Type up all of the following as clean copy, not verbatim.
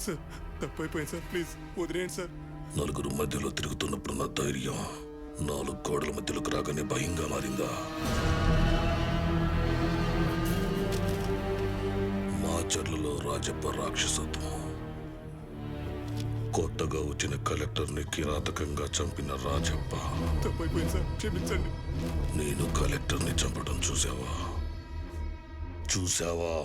Sir తప్పైపోయింది sir, please వదిలేయండి sir. నలుగురు మధ్యలో తిరుగుతున్నప్పుడు నా ధైర్యం 4 గోడల మధ్యలోకి రాగానే భయంగా మారిందా? మాచర్లలో రాజప్ప రాక్షసత్వం, కొత్తగా వచ్చిన కలెక్టర్ని కిరాతకంగా చంపిన రాజప్ప. తప్పైపోయింది సార్, క్షమించండి. నేను కలెక్టర్ని చంపడం చూసావా? చూస్తావా?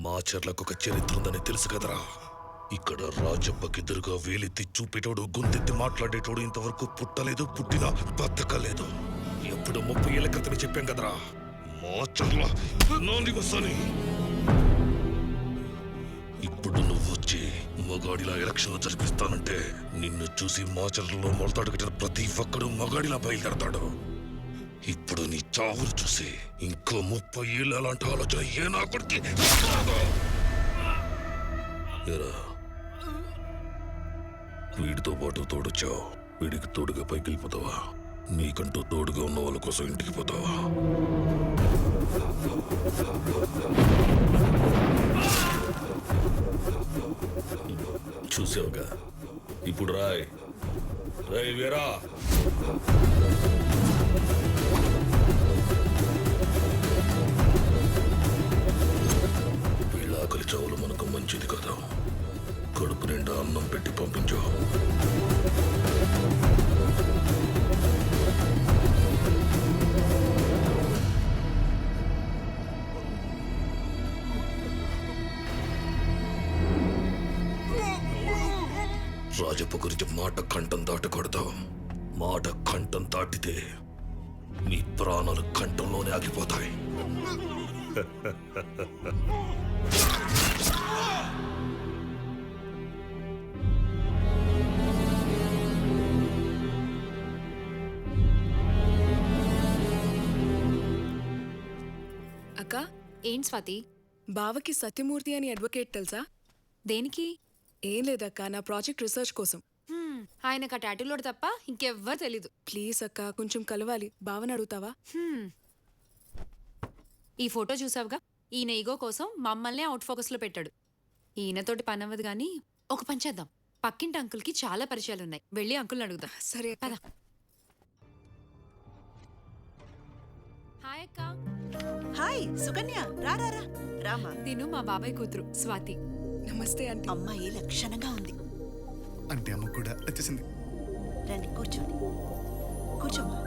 మాచర్లకు ఒక చరిత్ర ఉందని తెలుసు కదరా. ఇక్కడ రాజప్పకెదురుగా వేలెత్తి చూపేటోడు, గొంతెత్తి మాట్లాడేటోడు ఇంతవరకు పుట్టలేదు, పుట్టినా బతకలేదు. ఎప్పుడు 30 ఏళ్ల క్రితమే చెప్పాం కదరా, మాచర్ల నా నివసాన్ని. ఇప్పుడు నువ్వు వచ్చి మగాడిలా ఎలక్షన్లు జరిపిస్తానంటే నిన్ను చూసి మాచర్లలో మొలతాడు కట్టిన ప్రతి ఒక్కడు మగాడిలా బయలుదేరతాడు. ఇప్పుడు నీ చావును చూసి ఇంకో 30 ఏళ్ళు అలాంటి ఆలోచన ఏ నా కొడుకు వీడితో పాటు తోడొచ్చావు, వీడికి తోడుగా పైకి వెళ్ళిపోతావా? నీకంటూ తోడుగా ఉన్న వాళ్ళ కోసం ఇంటికి పోతావా? చూసావుగా, ఇప్పుడు రాయ్ వీరా. ఆకలి చావులు మనకు మంచిది కదా. కడుపు నిండా అన్నం పెట్టి పంపించు. రాజప్ప గురించి మాట కంఠం దాటకూడదు. మాట కంఠం దాటితే నీ ప్రాణాలు కంఠంలోనే ఆగిపోతాయి. అక్క, ఏం స్వాతి? బావకి సత్యమూర్తి అని అడ్వకేట్ తెలుసా? దేనికి? ఏం లేదక్క, నా ప్రాజెక్ట్ రీసెర్చ్ కోసం. ఆయనకు ఆ టాటూలోడు తప్ప ఇంకెవ్వరు తెలీదు. ప్లీజ్ అక్క, కొంచెం కలవాలి. బావని అడుగుతావా? ఈ ఫోటో చూసావుగా, ఈయన ఈగో కోసం మమ్మల్నే అవుట్ ఫోకస్ లో పెట్టాడు. ఈయనతోటి పని అవ్వదు గానీ ఒక పని చేద్దాం. పక్కింటి అంకుల్కి చాలా పరిచయాలున్నాయి, వెళ్ళి అంకుల్ని అడుగుదాం. సరే పద. హాయ్ అక్క. హాయ్ సుకన్య, రామా. తిను మా బాబాయ్ కూతురు స్వాతి. నమస్తే ఆంటీ. అమ్మాయి లక్షణంగా ఉంది. అంటే అమ్మ కూడా వచ్చేసింది. రండి కూర్చోండి. కూర్చోమ్మా.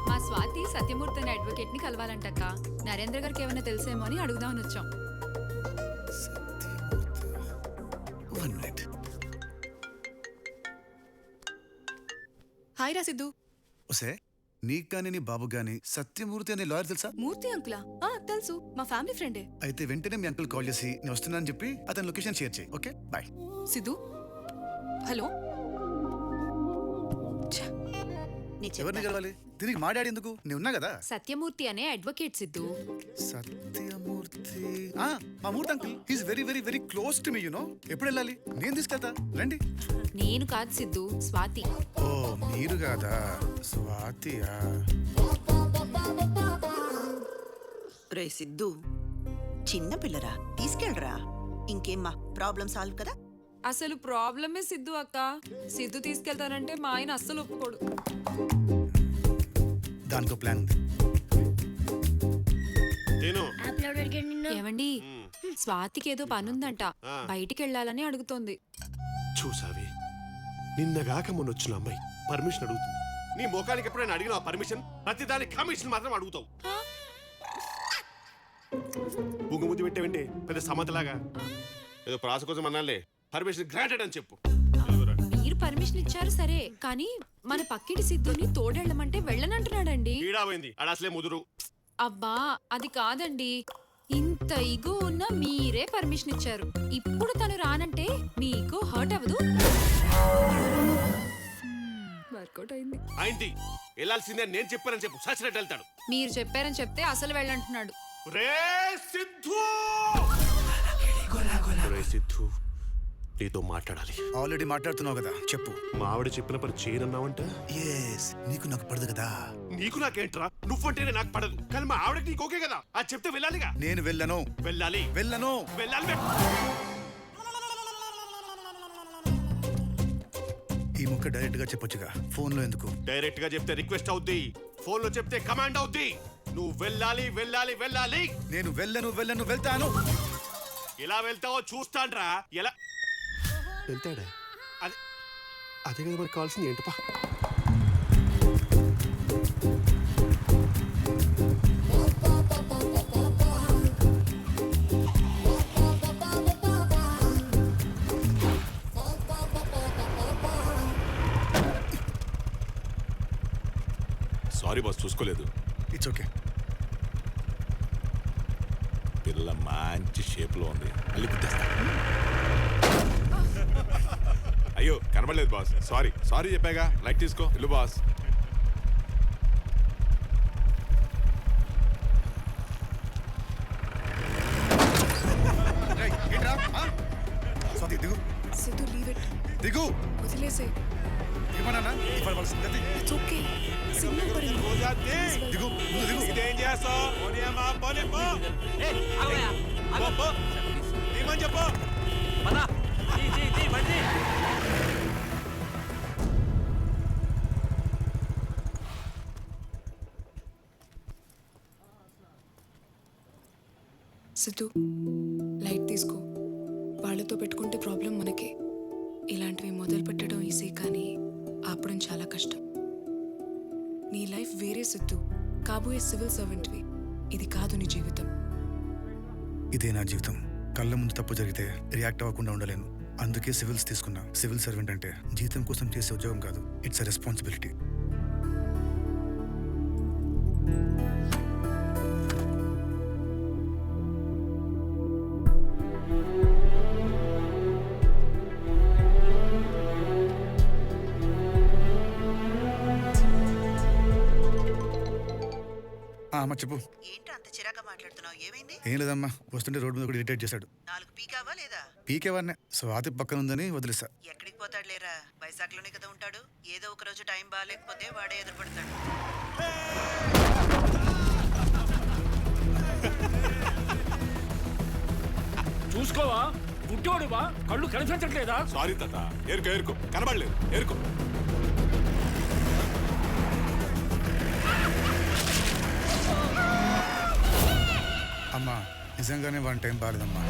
మా స్వాతి సత్యమూర్తి అనే అడ్వకేట్ ని కలవాలంటక్క. నరేంద్ర గారికి ఏమైనా తెలుసేమో అని అడుగుదామని వచ్చాం. హాయ్ రా సిద్ధు. ఒసే, నీకు గాని నీ బాబు గాని సత్యమూర్తి అనే లాయర్ తెలుసా? మూర్తి అంకులా? తెలుసు, మా ఫ్యామిలీ ఫ్రెండే. అయితే వెంటనే మీ అంకుల్ కాల్ చేసి నేను వస్తున్నానని చెప్పి అతని లొకేషన్ షేర్ చేయి. Okay, bye. సిద్ధు, హలో. ఎవరిని కలవాలి? దీనికి మా డాడీ ఎందుకు? నేను ఉన్నా కదా. సత్యమూర్తి అనే అడ్వకేట్ సిద్ధు. సత్యమూర్తి, మా Murthy uncle. He's very very very close to me, you know. ఎప్పుడు వెళ్ళాలి? నేను తీసుకెళ్తా, రండి. నేను కాదు సిద్ధు, స్వాతి. ఓ, మీరు కాదా? స్వాతియా? రే సిద్ధు, చిన్న పిల్లరా, తీసుకెళ్ళరా. ఇంకేమ్మా, ప్రాబ్లం సాల్వ్ కదా. అసలు ప్రాబ్లమే సిద్ధు అక్క. సిద్ధు తీసుకెళ్తానంటే మా ఆయన అస్సలు ఒప్పుకోడు. దానికో ప్లాన్ ఉంది. ఏమండి, స్వాతికి ఏదో పనుందంట బయటికి వెళ్ళాలని అడుగుతోంది. చూసావి నిన్నగాక మొన్న వచ్చిన అమ్మాయి పర్మిషన్ అడుగుతుంది. నీ ముఖానికి ఎప్పుడైనా అడిగినా పర్మిషన్? ప్రతిదానికి కమిషన్ మాత్రం అడుగుతావు. బుగ్గుముద్దు పెట్టేవంటే పెద్ద సమతలాగా ఏదో ప్రాస కోసం అన్నాలే. పర్మిషన్ గ్రాంటెడ్ అని చెప్పు. మీరు పర్మిషన్ ఇచ్చారు సరే, కానీ మన పక్కింటి సిద్ధుని తోడెళ్ళమంటే వెళ్ళనంటున్నాడండి. ఈడాపోయింది ఆడ అసలే ముదురు. అబ్బా అది కాదండి, ఇంత ఇగో ఉన్న మీరే పర్మిషన్ ఇచ్చారు. ఇప్పుడు తను రానంటే మీకు హర్ట్ అవ్వదు? వర్కౌట్ అయింది. అయింది. వెళ్ళాల్సిందే నేను చెప్పానని చెప్పు. సచ్చినట్టు వెళ్తాడు. మీరు చెప్పారని చెప్తే అసలు వెళ్ళంటున్నాడు. రే సిద్ధు, రే సిద్ధు, నీతో మాట్లాడాలి. ఆల్రెడీ మాట్లాడుతున్నావు కదా, చెప్పు. మా ఆవిడ చెప్పిన పని చేయనన్నావంట. ఎస్, నీకు నాకు పడదు కదా. నీకు నాకేంట్రా? నువ్వంటేనే నాకు పడదు, కానీ మా ఆవిడకి నీకు ఓకే కదా. అది చెప్తే వెళ్ళాలిగా. నేను వెళ్ళను. వెళ్ళాలి. వెళ్ళను. వెళ్ళాలి. ఈ ముక్క డైరెక్ట్ గా చెప్పొచ్చుగా, ఫోన్ లో ఎందుకు? డైరెక్ట్ గా చెప్తే రిక్వెస్ట్ అవుద్ది, ఫోన్ లో చెప్తే కమాండ్ అవుద్ది. నువ్వు వెళ్ళాలి వెళ్ళాలి వెళ్ళాలి. నేను వెళ్ళను వెళ్ళను వెళ్తాను. ఎలా వెళ్తావో చూస్తాన్రా. ఎలా వెళ్తాడా? అదే అదే కదా మనకు కావాల్సింది. ఏంటప్పా? సారీ బాస్, చూసుకోలేదు. It's okay. పిల్ల మంచి షేప్ లో ఉంది. మళ్ళీ గుర్తేస్తా. అయ్యో కనబడలేదు బాస్. సారీ సారీ చెప్పాగా. లైట్ తీసుకో. ఇల్లు బాస్. దిగు సిద్ధు లీవ్ ఇట్, దిగు. వదిలేసే. ఏమన్నా ఇవ్వాల్సింది. ఇట్స్ ఓకే, సిగ్నల్ పడింది. దిగు, ముందు దిగు. ఇదేం చేస్తావు? చెప్పు. సిద్ధు లైట్ తీసుకో. వాళ్ళతో పెట్టుకుంటే ప్రాబ్లం మనకే. ఇలాంటివి మొదలు పెట్టడం ఈజీ, కానీ ఆపడం చాలా కష్టం. నీ లైఫ్ వేరే సిద్ధు, కాబోయే సివిల్ సర్వెంట్వి. ఇది కాదు నీ జీవితం. ఇదే నా జీవితం. కళ్ళ ముందు తప్పు జరిగితే రియాక్ట్ అవ్వకుండా ఉండలేను. అందుకే సివిల్స్ తీసుకున్నా. సివిల్ సర్వెంట్ అంటే జీతం కోసం చేసే ఉద్యోగం కాదు, ఇట్స్ ఎ రెస్పాన్సిబిలిటీ. అమ్మ చెప్పు. ఏంటి అంత చిరాగా మాట్లాడుతున్నావు? ఏమైంది? ఏం లేదమ్మా, వస్తుంటే రోడ్డు మీద కూడా ఇరిటేట్ చేశాడు. 4 పీకావా లేదా? పీకేవాడినే. స్వాతి పక్కన ఉందని వదిలేసా. ఎక్కడికి పోతాడు లేరా? వైజాగ్లోనే కదా ఉంటాడు. ఏదో ఒక రోజు టైం బాగాలేకపోతే వాడే ఎదురుపడతాడు. చూసుకోవా, గుడ్డివాడువా, కళ్ళు కనిపించట్లేదా? సారీ తాత. ఏరుకో ఏరుకో. కనబడలేదు. ఏరుకో. అమ్మా నిజంగానే వన్ టైం బాలేదమ్మా.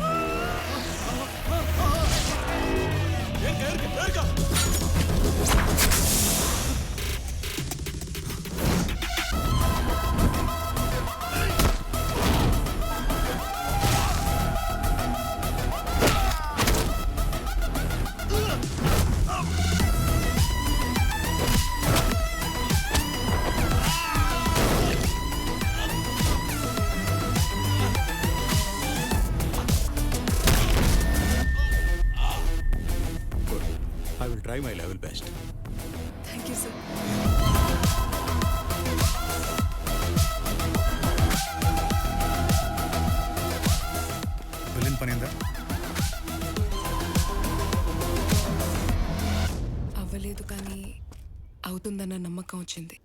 I will try my level best. Thank you sir. వెళ్ళిన పని ఏందా? అవ్వలేదు, కానీ అవుతుందన్న నమ్మకం వచ్చింది.